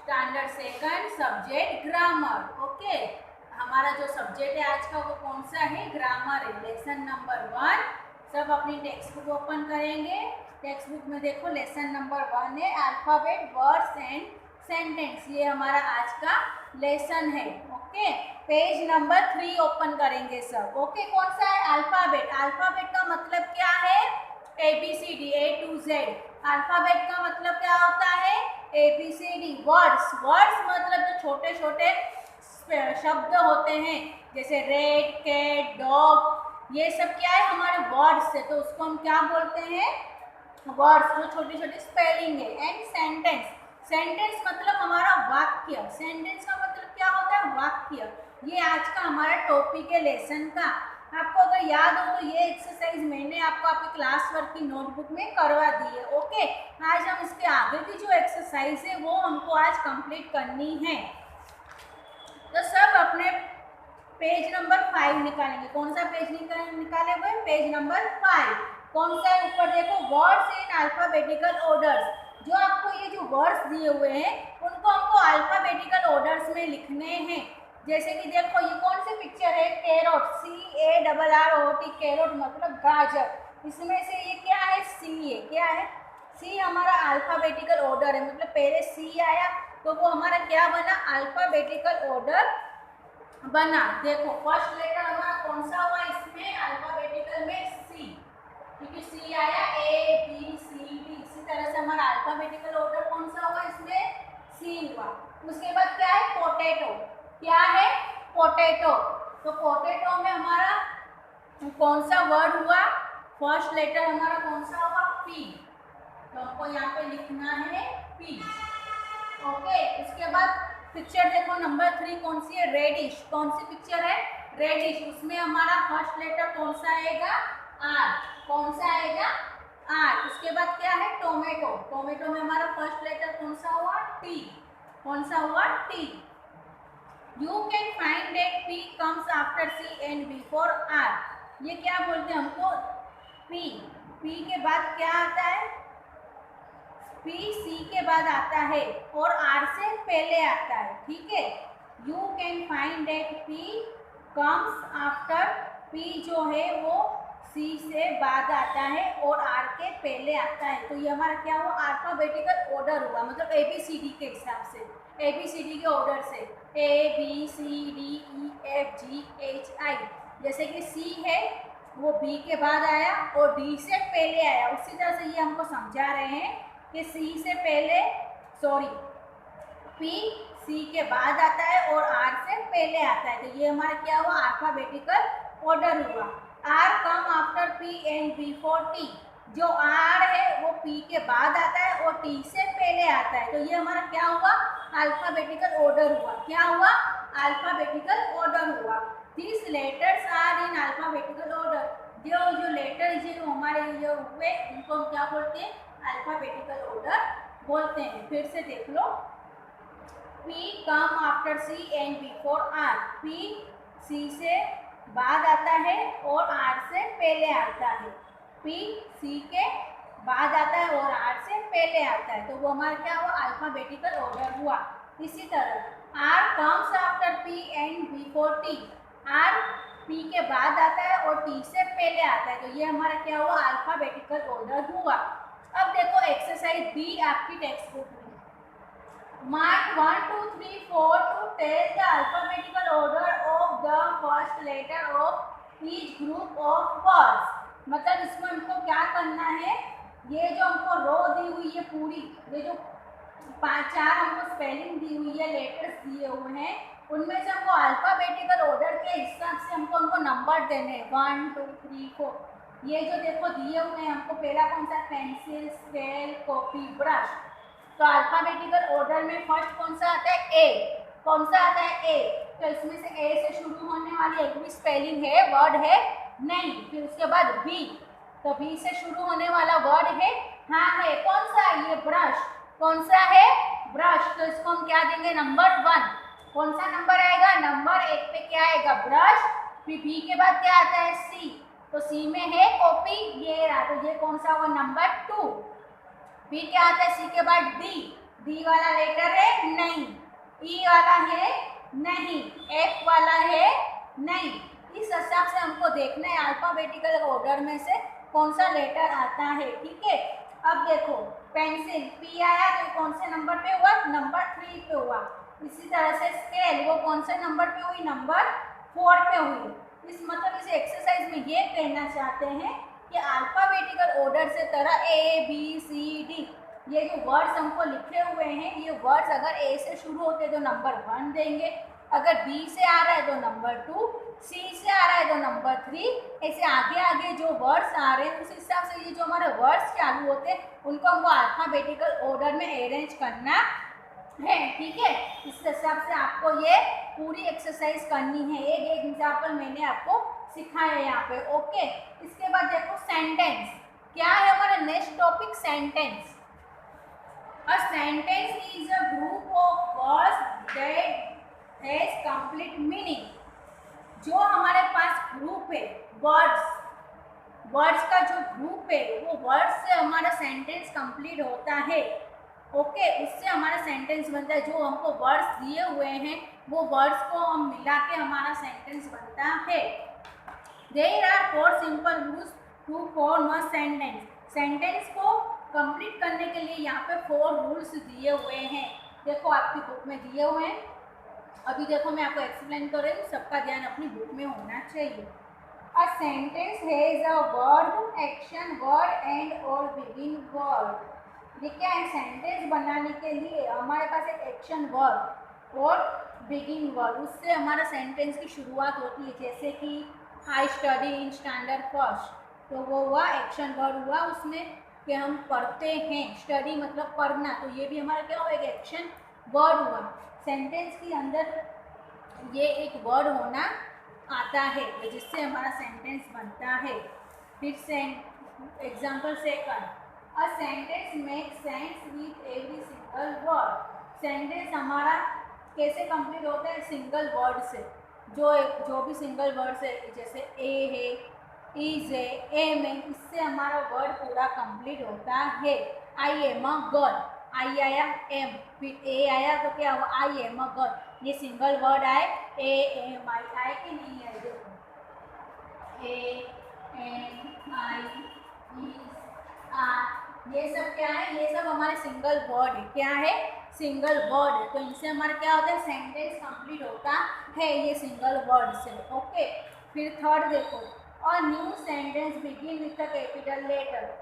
Standard second subject grammar. Okay, हमारा जो subject है आज का वो कौन सा है? ग्रामर है। Lesson number 1। सब अपनी टेक्स्ट बुक ओपन करेंगे। टेक्स्ट बुक में देखो लेसन नंबर 1 है अल्फाबेट वर्ड्स एंड सेंटेंस। ये हमारा आज का लेसन है। ओके, पेज नंबर 3 ओपन करेंगे सब। ओके, कौन सा है? अल्फाबेट। अल्फाबेट का मतलब क्या है? ABCD A to Z। Alphabet का मतलब क्या होता है? ABCD। वर्ड्स, वर्ड्स मतलब जो छोटे छोटे शब्द होते हैं जैसे रेड, कैट, डॉग, ये सब क्या है? हमारे वर्ड्स है, तो उसको हम क्या बोलते हैं? वर्ड्स, जो छोटी छोटी स्पेलिंग है। एंड सेंटेंस, सेंटेंस मतलब हमारा वाक्य। सेंटेंस का मतलब क्या होता है? वाक्य। ये आज का हमारा टॉपिक है लेसन का। आपको अगर याद हो तो ये एक्सरसाइज मैंने आपको आपके क्लास वर्क की नोटबुक में करवा दी है। ओके, आज हम इसके आगे की जो एक्सरसाइज है वो हमको आज कंप्लीट करनी है। तो सब अपने पेज नंबर 5 निकालेंगे। कौन सा पेज निकाले हुए? Page number 5। कौन सा है? ऊपर देखो, वर्ड्स इन अल्फाबेटिकल ऑर्डर्स। जो आपको ये जो वर्ड्स दिए हुए हैं उनको हमको अल्फाबेटिकल ऑर्डर्स में लिखने हैं। जैसे कि देखो, ये कौन सी पिक्चर है? Carrot, CARROT। कैरोट मतलब गाजर। इसमें से ये क्या है? C है। क्या है? C हमारा अल्फाबेटिकल ऑर्डर है, मतलब पहले C आया तो वो हमारा क्या बना? अल्फाबेटिकल ऑर्डर बना। देखो, फर्स्ट लेटर हमारा कौन सा हुआ इसमें? अल्फाबेटिकल में C, क्योंकि C आया ABCD। इसी तरह से हमारा अल्फाबेटिकल ऑर्डर कौन सा हुआ इसमें? C हुआ। उसके बाद क्या है? पोटैटो। क्या है? पोटैटो। तो पोटैटो में हमारा कौन सा वर्ड हुआ? फर्स्ट लेटर हमारा कौन सा हुआ? P। तो हमको यहाँ पे लिखना है P। ओके, उसके बाद पिक्चर देखो नंबर 3 कौन सी है? रेडिश। कौन सी पिक्चर है? रेडिश। उसमें हमारा फर्स्ट लेटर कौन सा आएगा? R। कौन सा आएगा? R। उसके बाद क्या है? टोमेटो। टोमेटो में हमारा फर्स्ट लेटर कौन सा हुआ? T। कौन सा हुआ? T। You can find that P comes after C and before R। ये क्या बोलते हैं हमको? P। P के बाद क्या आता है? P C के बाद आता है और R से पहले आता है। ठीक है, You can find that P comes after। P जो है वो C से बाद आता है और R के पहले आता है। तो ये हमारा क्या हुआ? अल्फाबेटिकल ऑर्डर हुआ, मतलब ABCD के हिसाब से, ABCD के ऑर्डर से ABCDEFGHI। जैसे कि C है वो B के बाद आया और D से पहले आया। उसी तरह से ये हमको समझा रहे हैं कि C से पहले, सॉरी, P C के बाद आता है और R से पहले आता है। तो ये हमारा क्या हुआ? अल्फाबेटिकल ऑर्डर हुआ। R come after P and before T। जो R है वो P के बाद आता है और T से पहले आता है। तो ये हमारा क्या हुआ? अल्फाबेटिकल ऑर्डर हुआ। क्या हुआ? अल्फाबेटिकल ऑर्डर हुआ। These letters are in alphabetical order। जो लेटर जो हमारे ये हुए उनको हम क्या बोलते हैं? अल्फाबेटिकल ऑर्डर बोलते हैं। फिर से देख लो, P come after C and before R। P C से बाद आता है और R से पहले आता है। P C के बाद आता है और R से पहले आता है। तो वो हमारा क्या हुआ? अल्फाबेटिकल ऑर्डर हुआ। इसी तरह R comes after P and before T। R P के बाद आता है और T से पहले आता है। तो ये हमारा क्या हुआ? अल्फाबेटिकल ऑर्डर हुआ। अब देखो एक्सरसाइज B आपकी टेक्स्ट बुक में। Mark 1, 2, 3, 4 to tell the alphabetical order of the first letter of each group of words। मतलब इसमें हमको क्या करना है? ये जो हमको रो दी हुई है पूरी, ये जो 4 हमको स्पेलिंग दी हुई है, लेटर्स दिए हुए हैं, उनमें से हमको अल्फाबेटिकल ऑर्डर के हिसाब से हमको उनको नंबर देने हैं 1, 2, 3, 4। ये जो देखो दिए हुए हैं हमको, पहला कौन सा? Pencil, scale, copy, brush. तो अल्फाबेटिकल ऑर्डर में फर्स्ट कौन सा आता है? ए। कौन सा आता है? ए। तो इसमें से ए से शुरू होने वाली एक भी स्पेलिंग है, वर्ड है? नहीं। फिर उसके बाद बी, तो बी से शुरू होने वाला वर्ड है? हाँ है। कौन सा? ये ब्रश। कौन सा है? ब्रश। तो इसको हम क्या देंगे? नंबर 1। कौन सा नंबर आएगा? नंबर 1 पे क्या आएगा? ब्रश। फिर बी के बाद क्या आता है? सी। तो सी में है कॉपी, ये रहा। तो ये कौन सा हुआ? नंबर 2। फिर क्या आता है? सी के बाद डी। डी वाला लेटर है नहीं, ई वाला है नहीं, एफ वाला है नहीं। इस हिसाब से हमको देखना है अल्फाबेटिकल ऑर्डर में से कौन सा लेटर आता है, ठीक है। अब देखो पेंसिल पी आया तो कौन से नंबर पे हुआ, नंबर 3 पे हुआ। इसी तरह से स्केल वो कौन से नंबर पे हुई, नंबर 4 पे हुई। इस मतलब इस एक्सरसाइज में ये कहना चाहते हैं कि अल्फाबेटिकल ऑर्डर से तरह ए बी सी डी, ये जो वर्ड्स हमको लिखे हुए हैं ये वर्ड्स अगर ए से शुरू होते तो नंबर 1 देंगे, अगर बी से आ रहा है तो नंबर 2, सी से आ रहा है तो नंबर 3, ऐसे आगे आगे जो वर्ड्स आ रहे हैं उस हिसाब से ये जो हमारे वर्ड्स चालू होते हैं उनको हमको अल्फाबेटिकल ऑर्डर में अरेंज करना है, ठीक है। इस हिसाब से आपको ये पूरी एक्सरसाइज करनी है। एक एग्जाम्पल मैंने आपको सिखाया यहाँ पे, ओके। इसके बाद देखो सेंटेंस, क्या है हमारा next topic, sentence. A sentence is a group of words that has complete meaning। जो हमारे पास ग्रुप है वर्ड्स का जो ग्रुप है वो वर्ड्स से हमारा सेंटेंस कंप्लीट होता है, ओके। उससे हमारा सेंटेंस बनता है। जो हमको वर्ड्स दिए हुए हैं वो वर्ड्स को हम मिला के हमारा सेंटेंस बनता है। There are 4 simple rules to form a sentence। Sentence को कंप्लीट करने के लिए यहाँ पे 4 रूल्स दिए हुए हैं, देखो आपकी बुक में दिए हुए हैं। अभी देखो मैं आपको एक्सप्लेन कर रही हूँ, सबका ध्यान अपनी बुक में होना चाहिए। A sentence has a verb, action word and और बिगिन वर्ड। ये क्या है, सेंटेंस बनाने के लिए हमारे पास एक एक्शन वर्ड और बिगिन वर्ड, उससे हमारा सेंटेंस की शुरुआत होती है। जैसे कि I study in standard first, तो वो हुआ एक्शन वर्ड हुआ उसमें कि हम पढ़ते हैं, स्टडी मतलब पढ़ना, तो ये भी हमारा क्या हुआ, एक एक्शन वर्ड हुआ। सेंटेंस के अंदर ये एक वर्ड होना आता है जिससे हमारा सेंटेंस बनता है। फिर से example second, a sentence make sense with every single word. Sentence हमारा कैसे कंप्लीट होता है, सिंगल वर्ड से। जो भी सिंगल वर्ड से, जैसे ए है, इज है, एम है, इससे हमारा वर्ड पूरा कंप्लीट होता है। आई एम अ गर्ल, आई आया एम, फिर ए आया तो क्या हुआ, आई एम अ गर्ल। ये सिंगल वर्ड आए, ए एम आई आए कि नहीं आए, देखो am I is are, ये सब क्या है, ये सब हमारे सिंगल वर्ड है। क्या है, सिंगल वर्ड है, तो इनसे हमारा क्या होता है, सेंटेंस कंप्लीट होता है ये सिंगल वर्ड से, ओके। फिर थर्ड देखो, और new sentence begin with a capital letter.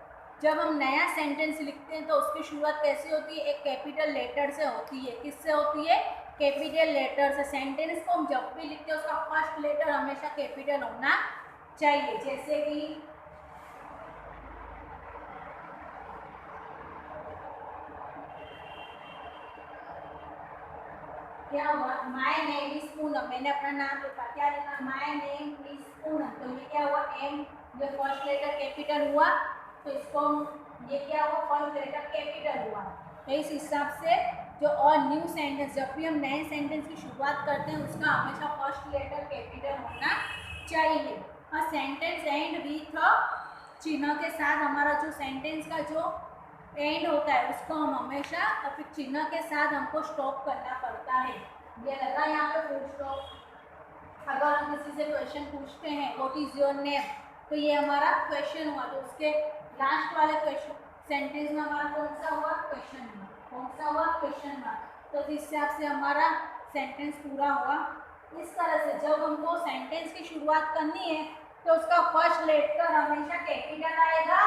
जब हम नया सेंटेंस लिखते हैं तो उसकी शुरुआत कैसे होती है, एक कैपिटल लेटर से होती है। किससे होती है, कैपिटल लेटर से। सेंटेंस को हम जब भी लिखते हैं उसका फर्स्ट लेटर हमेशा कैपिटल होना चाहिए। जैसे कि क्या हुआ, माय नेम इज पूनम, मैंने अपना नाम लिखा, क्या लिखा, माय नेम इज पूनम, तो ये क्या हुआ, एम जो फर्स्ट लेटर कैपिटल हुआ, तो इसको ये क्या हुआ, फर्स्ट लेटर कैपिटल हुआ। तो इस हिसाब से जो और न्यू सेंटेंस, जब भी हम नए सेंटेंस की शुरुआत करते हैं उसका हमेशा फर्स्ट लेटर कैपिटल होना चाहिए। और सेंटेंस एंड विथ चिन्ह के साथ, हमारा जो सेंटेंस का जो एंड होता है उसको हम हमेशा फिर चिन्ह के साथ हमको स्टॉप करना पड़ता है। ये लगा यहाँ पे फुल स्टॉप। अगर हम किसी से क्वेश्चन पूछते हैं व्हाट इज योर नेम, तो ये हमारा क्वेश्चन हुआ, तो उसके लास्ट वाले क्वेश्चन सेंटेंस में हमारा कौन सा हुआ, क्वेश्चन हुआ, कौन सा हुआ, क्वेश्चन हुआ। तो इस हिसाब से हमारा सेंटेंस पूरा हुआ। इस तरह से जब हमको सेंटेंस की शुरुआत करनी है तो उसका फर्स्ट लेटर हमेशा कैपिटल आएगा,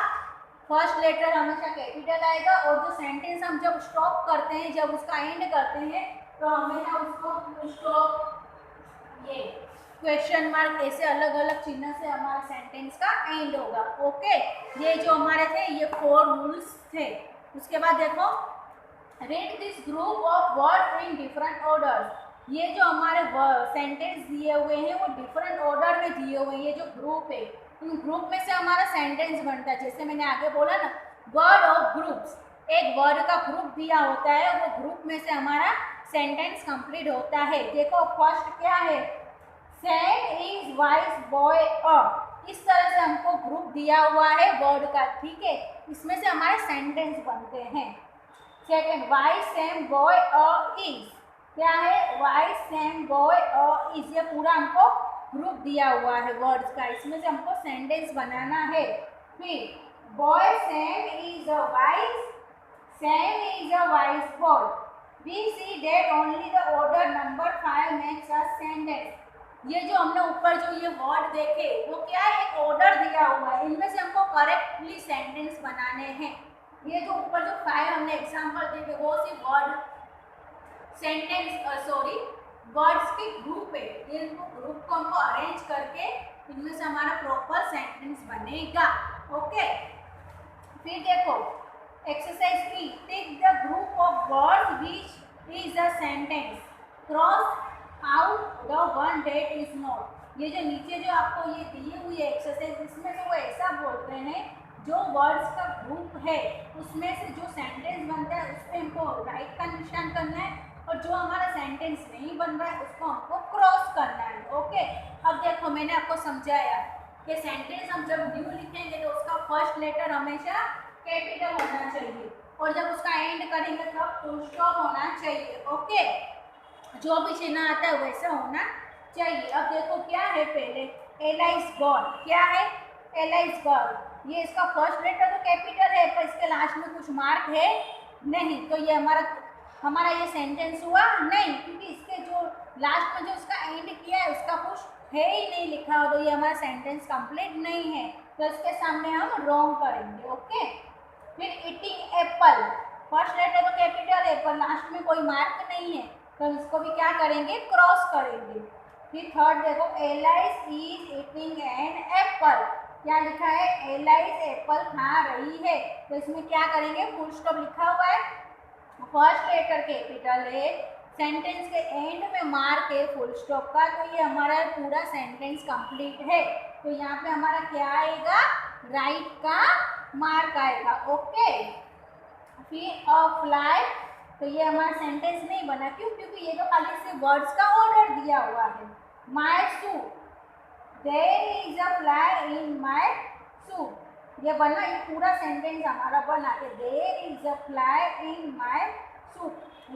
फर्स्ट लेटर हमेशा कैपिटल आएगा। और जो सेंटेंस हम जब स्टॉप करते हैं, जब उसका एंड करते हैं, तो हमेशा उसको स्टॉप, ये क्वेश्चन मार्क, ऐसे अलग अलग चिन्ह से हमारा सेंटेंस का एंड होगा, ओके। ये जो हमारे थे ये 4 रूल्स थे। उसके बाद देखो, read this group of word in different order. ये जो हमारे सेंटेंस दिए हुए हैं वो डिफरेंट ऑर्डर में दिए हुए हैं। ये जो ग्रुप है, उन ग्रुप में से हमारा सेंटेंस बनता है। जैसे मैंने आगे बोला ना, वर्ड ऑफ ग्रुप्स, एक वर्ड का ग्रुप दिया होता है, वो ग्रुप में से हमारा सेंटेंस कंप्लीट होता है। देखो फर्स्ट क्या है, Sam is vice boy a. इस तरह से हमको ग्रुप दिया हुआ है वर्ड का, ठीक है। इसमें से हमारे सेंटेंस बनते हैं। Second, why same boy a is, क्या है, why same boy a is, ये पूरा हमको ग्रुप दिया हुआ है वर्ड्स का, इसमें से हमको सेंटेंस बनाना है। फिर boy same is a wise, Sam is a wise boy. We see that only the order number 5 makes a sentence. ये जो हमने ऊपर जो ये वर्ड देखे वो क्या है, एक ऑर्डर दिया हुआ है, इनमें से हमको करेक्टली सेंटेंस बनाने हैं। ये जो ऊपर जो 5 हमने एग्जांपल देखे वो सिर्फ वर्ड सेंटेंस वर्ड्स के ग्रुप है, ये ग्रुप को हमको अरेंज करके इनमें से हमारा प्रॉपर सेंटेंस बनेगा। ओके, फिर देखो exercise 3, tick the group of words which is a sentence, cross out the one that is not. ये जो नीचे जो आपको ये दी हुई है एक्सरसाइज, इसमें से वो ऐसा बोलते हैं जो वर्ड्स का ग्रुप है उसमें से जो सेंटेंस बनता है उस पर हमको राइट का निशान करना है, और जो हमारा सेंटेंस नहीं बन रहा है उसको हमको क्रॉस करना है। ओके, अब देखो मैंने आपको समझाया कि सेंटेंस हम जब न्यू लिखेंगे तो उसका फर्स्ट लेटर हमेशा कैपिटल होना चाहिए, और जब उसका एंड करेंगे तब फुल स्टॉप होना चाहिए। ओके, जो भी चिन्ह आता है वैसा होना चाहिए। अब देखो क्या है, पहले एला इज गॉन, क्या है, एला इज गॉन, ये इसका फर्स्ट लेटर तो कैपिटल है पर इसके लास्ट में कुछ मार्क है नहीं, तो ये हमारा ये सेंटेंस हुआ नहीं, क्योंकि इसके जो लास्ट में जो इसका एंड किया है उसका कुछ है ही नहीं लिखा हो, तो ये हमारा सेंटेंस कंप्लीट नहीं है, तो इसके सामने हम रॉन्ग करेंगे। ओके, फिर ईटिंग एप्पल, फर्स्ट लेटर तो कैपिटल है पर लास्ट में कोई मार्क नहीं है, तो इसको भी क्या करेंगे, क्रॉस करेंगे। फिर थर्ड देखो, alias is eating an apple, क्या लिखा है, एलाइस एप्पल खा रही है, तो इसमें क्या करेंगे, फुल स्टॉप लिखा हुआ है, फर्स्ट लेटर कैपिटल है, सेंटेंस के एंड में मार्क है फुल स्टॉप का, तो ये हमारा पूरा सेंटेंस कंप्लीट है, तो यहाँ पे हमारा क्या आएगा, राइट का मार्क आएगा। ओके, फिर अ फ्लाई, तो ये हमारा सेंटेंस नहीं बना, क्यों, क्योंकि ये तो खाली से वर्ड्स का ऑर्डर दिया हुआ है। My shoe, there is a fly in my shoe, ये बना, ये पूरा सेंटेंस हमारा बना के there is a fly in my shoe,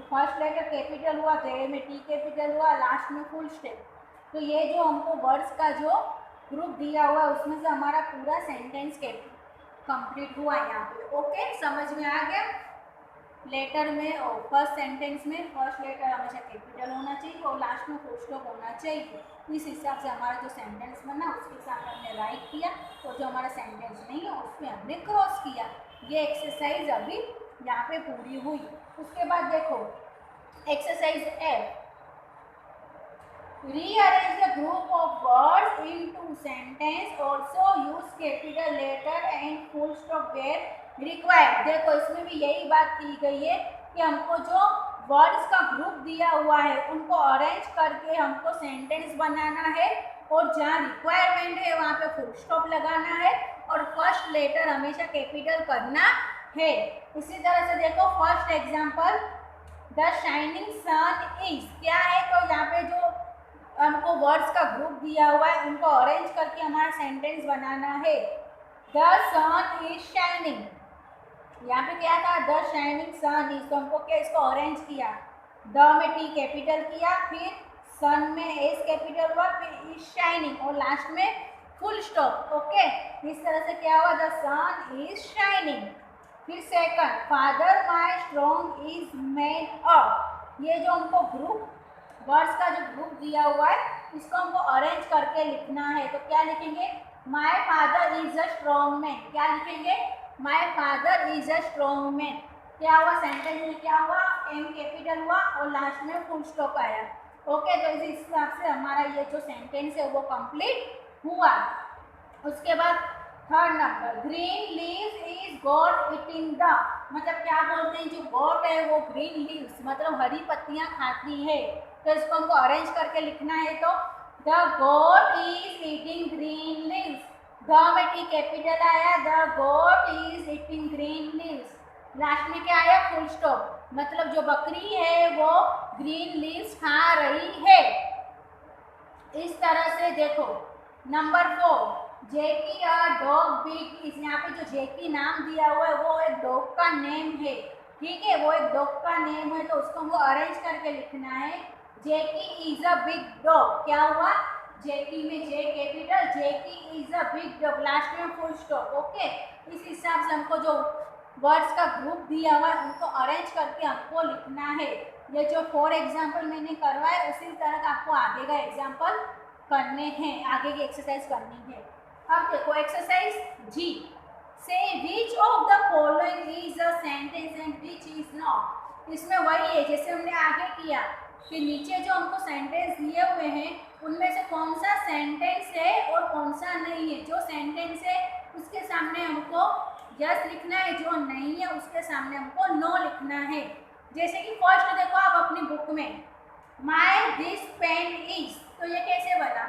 first letter capital हुआ, देयर में टी कैपिटल हुआ, लास्ट में फुल स्टॉप, तो ये जो हमको वर्ड्स का जो ग्रुप दिया हुआ है उसमें से हमारा पूरा सेंटेंस कंप्लीट हुआ यहाँ पे। ओके, समझ में आ गया, लेटर में और फर्स्ट सेंटेंस में फर्स्ट लेटर हमेशा कैपिटल होना चाहिए और लास्ट में फुल स्टॉप होना चाहिए, इस हिसाब से हमारा जो सेंटेंस बना उसके साथ हमने राइट किया, और जो हमारा सेंटेंस नहीं है उसमें हमने क्रॉस किया। ये एक्सरसाइज अभी यहाँ पे पूरी हुई। उसके बाद देखो exercise F, rearrange the group of words into sentence, also use capital letter and full stop where required। देखो इसमें भी यही बात की गई है कि हमको जो वर्ड्स का ग्रुप दिया हुआ है उनको अरेंज करके हमको सेंटेंस बनाना है, और जहाँ रिक्वायरमेंट है वहाँ पे फुल स्टॉप लगाना है, और फर्स्ट लेटर हमेशा कैपिटल करना है। इसी तरह से देखो first example, the shining sun is, क्या है, तो यहाँ पे जो हमको वर्ड्स का ग्रुप दिया हुआ है उनको अरेंज करके हमारा सेंटेंस बनाना है। द सन इज शाइनिंग, यहाँ पे क्या था, द शाइनिंग सन इज, तो हमको क्या इसको अरेंज किया, द में टी कैपिटल किया, फिर सन में एस कैपिटल हुआ, फिर इज शाइनिंग और लास्ट में फुल स्टॉप। ओके, इस तरह से क्या हुआ, द सन इज शाइनिंग। फिर second, father my strong is man up, ये जो हमको ग्रुप वर्ड्स का जो ग्रुप दिया हुआ है इसको हमको अरेंज करके लिखना है, तो क्या लिखेंगे, my father is a strong man, क्या लिखेंगे, my father is a strong man. क्या हुआ, सेंटेंस में क्या हुआ, एम कैपिटल हुआ और लास्ट में फुल स्टॉप आया। ओके, तो इस हिसाब से हमारा ये जो सेंटेंस है वो कंप्लीट हुआ। उसके बाद third number, green leaves is got eating the, मतलब क्या बोलते हैं, जो गॉट है वो ग्रीन लीव्स मतलब हरी पत्तियां खाती है, तो इसको हमको अरेंज करके लिखना है, तो the got is eating green leaves, the में टी कैपिटल आया, the got is eating green leaves, last में क्या आया, फुल स्टॉप, मतलब जो बकरी है वो ग्रीन लीव्स खा रही है। इस तरह से देखो नंबर 4, जेकी अ डॉग बिग इज, यहाँ पे जो जेकी नाम दिया हुआ है वो एक डॉग का नेम है, ठीक है, वो एक डॉग का नेम है तो उसको हमको अरेंज करके लिखना है। जैकी इज अ बिग डॉग, क्या हुआ, जैकी में J capital, Jackie is a big dog, last में फुल स्टॉप। ओके, इस हिसाब से हमको जो वर्ड्स का ग्रुप दिया हुआ है उनको अरेंज करके हमको लिखना है। ये जो 4 एग्जाम्पल मैंने करवाए उसी तरह का आपको आगे का एग्जाम्पल करने हैं, आगे की एक्सरसाइज करनी है। अब देखो एक्सरसाइज जी, से which of the following is a sentence and which is not. इसमें वही है जैसे हमने आगे किया कि नीचे जो हमको सेंटेंस दिए हुए हैं उनमें से कौन सा सेंटेंस है और कौन सा नहीं है। जो सेंटेंस है उसके सामने हमको यस लिखना है, जो नहीं है उसके सामने हमको नो लिखना है। जैसे कि फर्स्ट देखो आप अपनी बुक में, माय दिस पेन इज, तो ये कैसे बना,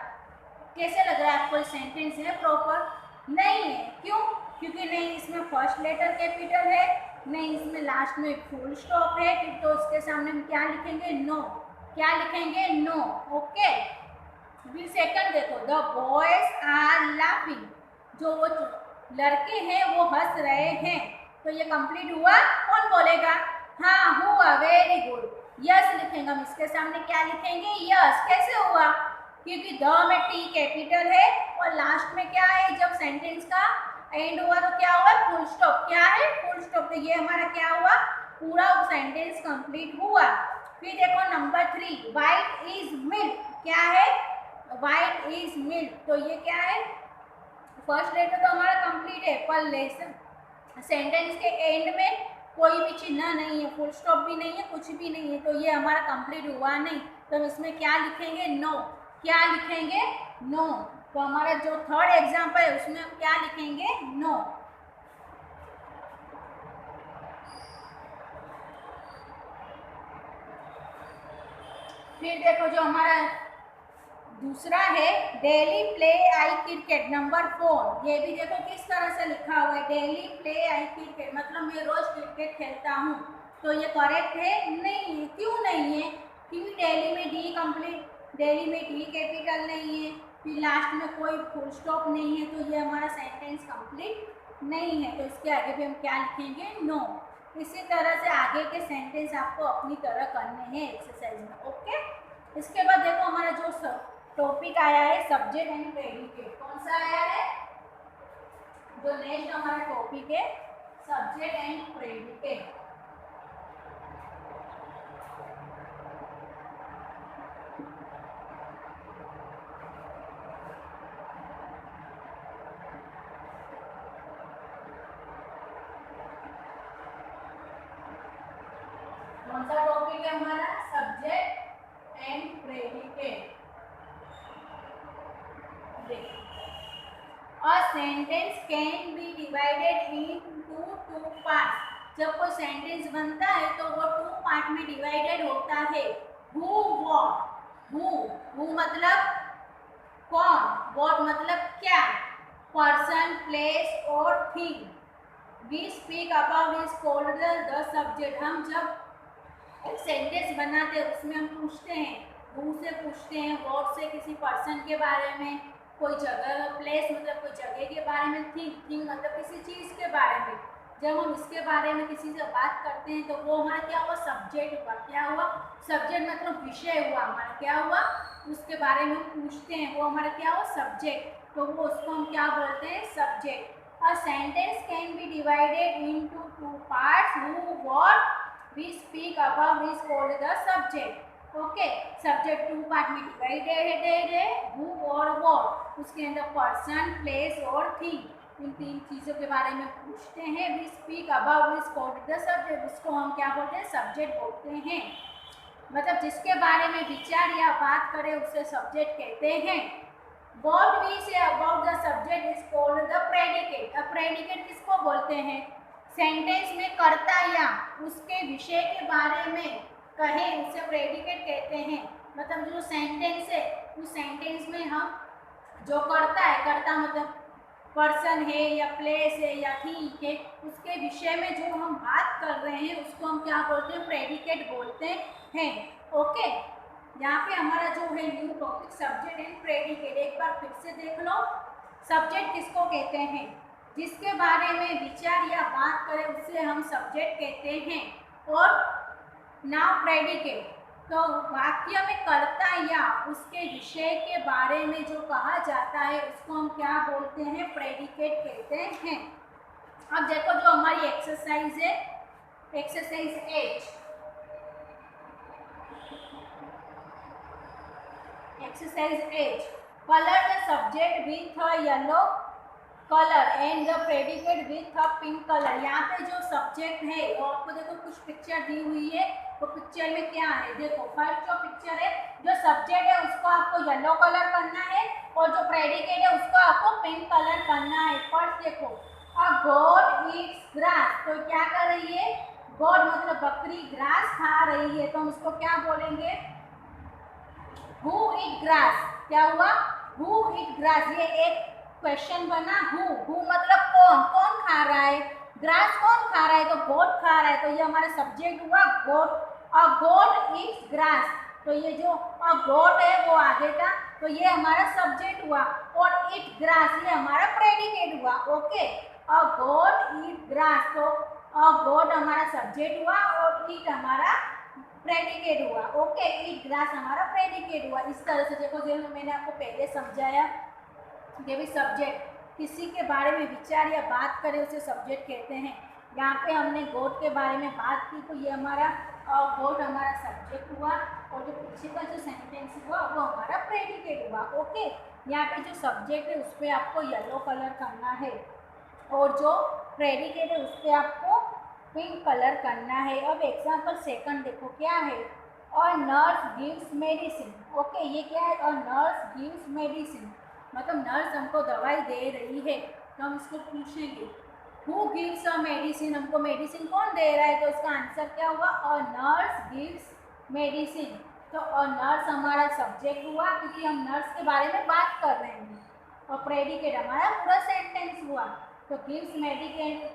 कैसे लग रहा है आपको सेंटेंस है प्रॉपर? नहीं है, क्यों? क्योंकि नहीं इसमें फर्स्ट लेटर कैपिटल है, नहीं इसमें लास्ट में फुल स्टॉप है, तो उसके सामने हम क्या लिखेंगे, नो। क्या लिखेंगे, नो। ओके, फिर सेकंड देखो, द बॉयज आर लाफिंग, जो वो लड़के हैं वो हंस रहे हैं, तो ये कंप्लीट हुआ। कौन बोलेगा, हाँ हुआ, वेरी गुड, यस लिखेंगे हम। इसके सामने क्या लिखेंगे, यस। कैसे हुआ, क्योंकि द में टी कैपिटल है और लास्ट में क्या है, जब सेंटेंस का एंड हुआ तो क्या हुआ, फुल स्टॉप। क्या है, फुल स्टॉप। तो ये हमारा क्या हुआ, पूरा सेंटेंस कंप्लीट हुआ। फिर देखो नंबर 3, वाइट इज मिल्क, क्या है, वाइट इज मिल्क, तो ये क्या है, फर्स्ट लेटर तो हमारा कंप्लीट है पर लेसन सेंटेंस के एंड में कोई भी चिन्ह नहीं है, फुल स्टॉप भी नहीं है, कुछ भी नहीं है, तो ये हमारा कंप्लीट हुआ नहीं। तो हम इसमें क्या लिखेंगे, नो। क्या लिखेंगे, नो। तो हमारा जो थर्ड एग्जाम्पल है उसमें हम क्या लिखेंगे, नो। फिर देखो जो हमारा दूसरा है, daily play I cricket, number 4। ये भी देखो किस तरह से लिखा हुआ है, डेली प्ले आई क्रिकेट, मतलब मैं रोज क्रिकेट खेलता हूँ। तो ये करेक्ट है, नहीं है। क्यों नहीं है, क्योंकि डेली में डी कंप्लीट, डेली में डी कैपिटल नहीं है, फिर लास्ट में कोई फुल स्टॉप नहीं है, तो ये हमारा सेंटेंस कंप्लीट नहीं है। तो इसके आगे भी हम क्या लिखेंगे, नो। इसी तरह से आगे के सेंटेंस आपको अपनी तरह करने हैं एक्सरसाइज में। ओके, इसके बाद देखो हमारा जो टॉपिक आया है सब्जेक्ट एंड प्रेडिकेट, कौन सा आया है, जो नेक्स्ट हमारा टॉपिक है सब्जेक्ट एंड प्रेडिकेट। कौन सा टॉपिक है हमारा, subject and predicate. A sentence can be divided into 2 parts. जब कोई सेंटेंस बनता है तो वो 2 पार्ट में डिवाइडेड होता है। Who, what, who मतलब कौन, what मतलब क्या, पर्सन, प्लेस और thing. We speak about is called the subject। हम जब एक सेंटेंस बनाते हैं उसमें हम पूछते हैं, who से पूछते हैं, what से किसी पर्सन के बारे में, कोई जगह, प्लेस मतलब कोई जगह के बारे में, थिंग मतलब किसी चीज़ के बारे में। जब हम इसके बारे में किसी से बात करते हैं तो वो हमारा क्या हुआ, सब्जेक्ट हुआ। क्या हुआ, सब्जेक्ट मतलब विषय हुआ हमारा। क्या हुआ, उसके बारे में पूछते हैं, वो हमारा क्या हुआ, सब्जेक्ट। तो वो उसको हम क्या बोलते हैं, subject. A sentence can be divided into 2 parts. Who, what, we speak about is called the subject. Okay, subject 2 part में डिवाइडेड है, हु और व्हाट, उसके अंदर पर्सन, प्लेस और थिंग, इन 3 चीज़ों के बारे में पूछते हैं। We speak about is called the subject, उसको हम क्या बोलते हैं, सब्जेक्ट बोलते हैं। मतलब जिसके बारे में विचार या बात करें उसे सब्जेक्ट कहते हैं। What we say about the subject is called the predicate। अब predicate किसको बोलते हैं, सेंटेंस में कर्ता या उसके विषय के बारे में कहे उसे प्रेडिकेट कहते हैं। मतलब जो सेंटेंस है उस सेंटेंस में हम जो करता है, कर्ता मतलब पर्सन है या प्लेस है या थिंग है, उसके विषय में जो हम बात कर रहे हैं उसको हम क्या बोलते हैं, प्रेडिकेट बोलते हैं। ओके, यहाँ पे हमारा जो है new topic subject and predicate, एक बार फिर से देख लो। सब्जेक्ट किसको कहते हैं, जिसके बारे में विचार या बात करें उसे हम सब्जेक्ट कहते हैं। और नाउन प्रेडिकेट, तो वाक्य में कर्ता या उसके विषय के बारे में जो कहा जाता है उसको हम क्या बोलते हैं, प्रेडिकेट कहते हैं। अब देखो जो हमारी एक्सरसाइज है, exercise 8, exercise 8, colour the subject with a yellow colour and the predicate with a pink colour. यहाँ पे जो सब्जेक्ट है वो आपको देखो कुछ पिक्चर दी हुई है, तो पिक्चर में क्या है, देखो फर्स्ट जो पिक्चर है, जो सब्जेक्ट है उसको आपको येलो कलर करना है और जो प्रेडिकेट है उसको आपको पिंक कलर करना है। फर्स्ट देखो, अ गोट ईट्स ग्रास, तो क्या कर रही है, गोट मतलब बकरी ग्रास खा रही है, तो हम उसको क्या बोलेंगे, हु ईट ग्रास। क्या हुआ, हु ईट ग्रास, ये एक क्वेश्चन बना, हु मतलब कौन, कौन खा रहा है, ग्रास कौन खा रहा है, तो गोट खा रहा है, तो ये हमारा सब्जेक्ट हुआ गोट। अ गोट ईट्स ग्रास, तो ये जो अ गोट है वो आगे का, तो ये हमारा सब्जेक्ट हुआ, और ईट ग्रास ये हमारा प्रेडिकेट हुआ। ओके, अ गोट ईट ग्रास, तो अ गोट हमारा सब्जेक्ट हुआ और ईट हमारा प्रेडिकेट हुआ। ओके, ईट ग्रास हमारा प्रेडिकेट हुआ। इस तरह से देखो, जो मैंने आपको पहले समझाया कि भी सब्जेक्ट किसी के बारे में विचार या बात करें उसे सब्जेक्ट कहते हैं। यहाँ पे हमने गोट के बारे में बात की, तो ये हमारा गोट हमारा सब्जेक्ट हुआ, और जो पीछे का जो सेंटेंस हुआ वो हमारा प्रेडिकेट हुआ। ओके, यहाँ पे जो सब्जेक्ट है उस पर आपको येलो कलर करना है, और जो प्रेडिकेट है उस पर आपको पिंक कलर करना है। अब एग्जाम्पल सेकंड देखो क्या है, और नर्स गिव्स मेडिसिन। ओके, ये क्या है, और नर्स गिव्स मेडिसिन मतलब नर्स हमको दवाई दे रही है, तो हम इसको पूछेंगे हु गिव्स अ मेडिसिन, हमको मेडिसिन कौन दे रहा है, तो इसका आंसर क्या हुआ, अ नर्स गिव्स मेडिसिन। तो अ नर्स हमारा सब्जेक्ट हुआ क्योंकि हम नर्स के बारे में बात कर रहे हैं, और प्रेडिकेट हमारा पूरा सेंटेंस हुआ, तो गिव्स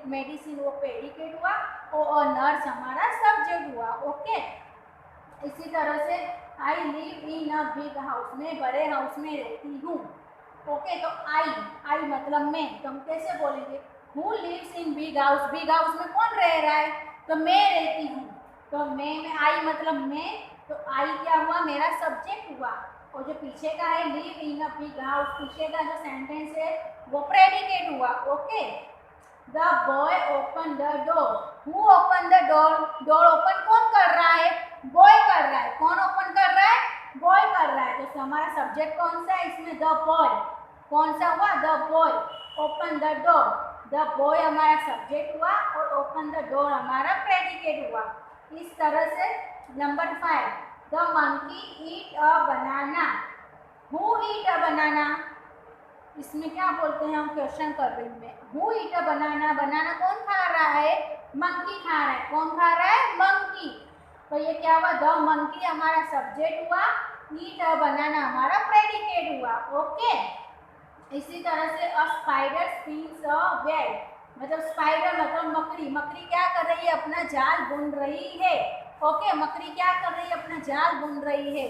मेडिसिन वो प्रेडिकेट हुआ, और नर्स हमारा सब्जेक्ट हुआ। ओके, इसी तरह से I live in a big house, मैं बड़े हाउस में रहती हूँ। ओके, तो आई मतलब मैं, तो हम कैसे बोलेंगे, who lives in big house, big house में कौन रह रहा है, तो मैं रहती हूँ, तो मैं में आई मतलब मैं, तो आई क्या हुआ, मेरा सब्जेक्ट हुआ, और जो पीछे का है live in a big house, पीछे का जो सेंटेंस है वो प्रेडिकेट हुआ। Okay, the boy open the door, who open the door, door open कौन कर रहा है, बॉय कर रहा है, कौन ओपन कर रहा है, बॉय कर रहा है, तो हमारा सब्जेक्ट कौन सा है इसमें, द बॉय, कौन सा हुआ, the boy, open the door, the boy हमारा सब्जेक्ट हुआ और ओपन द डोर हमारा प्रेडिकेट हुआ। इस तरह से number 5, the monkey eat a banana, who eat a banana, इसमें क्या बोलते हैं, हम क्वेश्चन कर रही हूँ मैं, हु ईट अ बनाना, बनाना कौन खा रहा है, मंकी खा रहा है, कौन खा रहा है, मंकी, तो ये क्या हुआ, द मंकी हमारा सब्जेक्ट हुआ, ईट अ बनाना हमारा प्रेडिकेट हुआ। ओके, इसी तरह से a spider spins a web, मतलब स्पाइडर मतलब मकड़ी, मकड़ी क्या कर रही है, अपना जाल बुन रही है। ओके, मकड़ी क्या कर रही है, अपना जाल बुन रही है,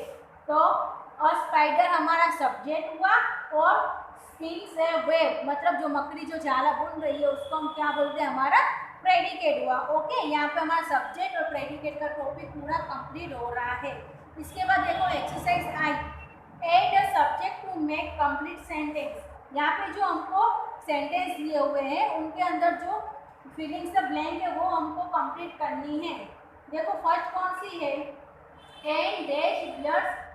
तो अ स्पाइडर हमारा सब्जेक्ट हुआ, और स्पिन्स है वेब मतलब जो मकड़ी जो जाला बुन रही है उसको हम क्या बोलते हैं, हमारा प्रेडिकेट हुआ। ओके, यहाँ पे हमारा सब्जेक्ट और प्रेडिकेट का टॉपिक पूरा कंप्लीट हो रहा है। इसके बाद देखो एक्सरसाइज आई, add a subject to make complete sentence. यहाँ पे जो हमको सेंटेंस दिए हुए हैं उनके अंदर जो फिलिंग्स द ब्लैंक है वो हमको कंप्लीट करनी है। देखो फर्स्ट कौन सी है, and dash bears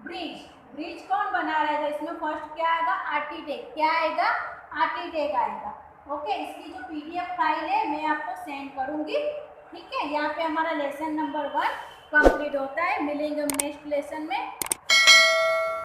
bridge, bridge कौन बना रहा है, तो इसमें फर्स्ट क्या आएगा, आर्टिटेक, क्या आएगा, आर्टिटेक आएगा। ओके, इसकी जो PDF फाइल है मैं आपको सेंड करूंगी। ठीक है, यहाँ पे हमारा लेसन नंबर 1 कंप्लीट होता है। मिलेंगे हम नेक्स्ट लेसन में।